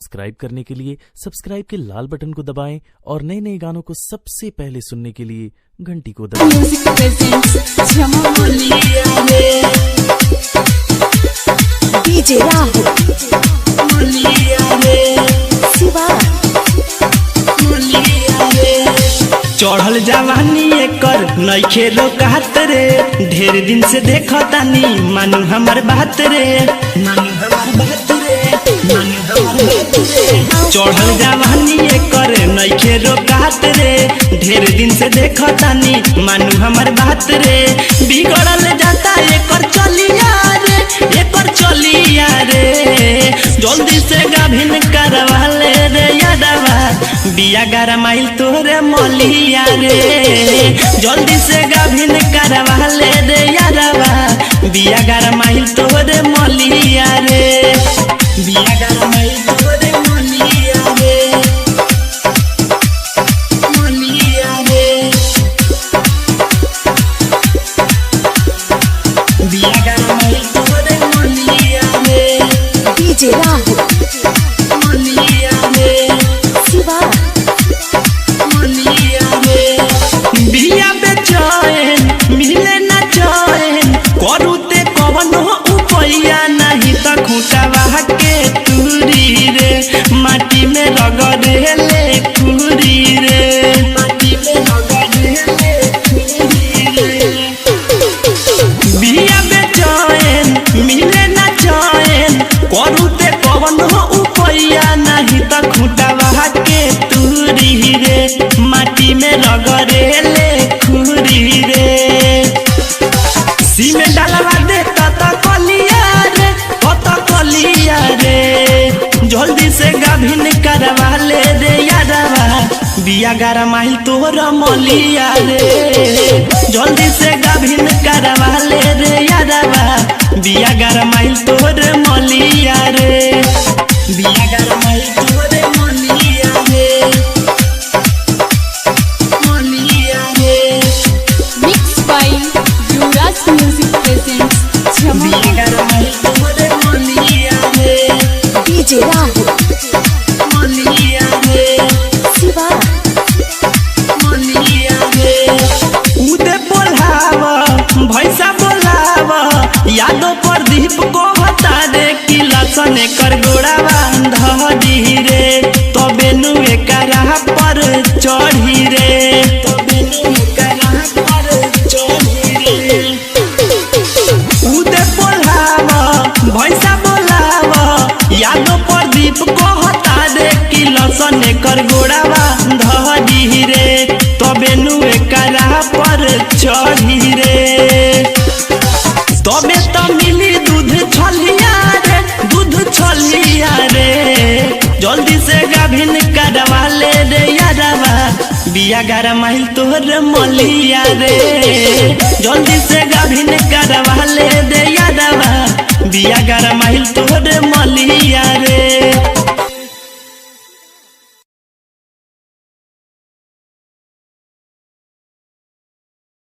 Subscribe करने के लिए सब्सक्राइब के लाल बटन को दबाएं और नए नए गानों को सबसे पहले सुनने के लिए घंटी को दबाएं। डीजे राहुल शिवा चढ़ल जवानी एकर नइखे रोकात रे, ढेर दिन से देखतानी मानू हमर बात रे, मानू हमर बात रे, मानू हमर बात रे। चढ़ल जवानी एकर नइखे रोकात रे, ढेर दिन से देखतानी मानू हमर बात रे। बिगड़ल जाता एकर चलिया रे, एकर चलिया रे, जल्दी से गाभिन करवा ले रे यादवा, बिया गरमाइल तोरे मलिया रे, जल्दी से गाभिन करवा ले रे यादवा, बिया गरमाइल तोरे मलिया रे, बिया गरमाइल तोरे मलिया रे, मलिया रे, बिया गरमाइल तोरे मलिया रे। डीजे राहुल शिवा बिया बेचैन मिले न चैन, करू ते कवनो उपैया नहीं त खूंटावा के तुरी रे, माटी में रगड़े ले खुरी रे, माटी में रगड़े ले खुरी रे। बिया बेचैन मिले न चैन, करू ते कवनो उपैया नहीं त खूंटावा के तुरी रे, माटी में रगड़े ले खुरी रे। सीमेंट डालवा दे तत कलिया रे, तत कलिया रे, जल्दी से गाभिन करवा ले रे यादवा, बिया गरमाइल तोर मलिया रे, जल्दी से गाभिन करवा ले रे यादवा, बिया गरमाइल तोर मलिया रे, बिया गरमाइल तोर मलिया रे, मलिया रे। Mixed by Yuvraj Music presents बिया गरमाइल तोर मलिया रे, डीजे राहुल मलिया रे, शिवा मलिया रे। उदे बोलावा भैसा बोलावा, यादव प्रदीप को बता दे कि लसन कर गोड़ावा धरी रे, तबे नु एकरा पर चढ़ी रे, तबे नु एकरा पर चढ़ी रे। उदे बोलावा भैसा बोलावा, यादव प्रदीप को हटा दे कि लसन कर गोड़ावा धरी रे, तबे नु एकरा पर चढ़ी रे, तबे तो मिली दूध छलिया रे, दूध छलिया रे, जल्दी से गाभिन करवा ले रे यादवा, बिया गरमाइल तोर मलिया रे, जल्दी से गाभिन करवा ले रे यादवा, बिया गरमाइल तोर मलिया रे।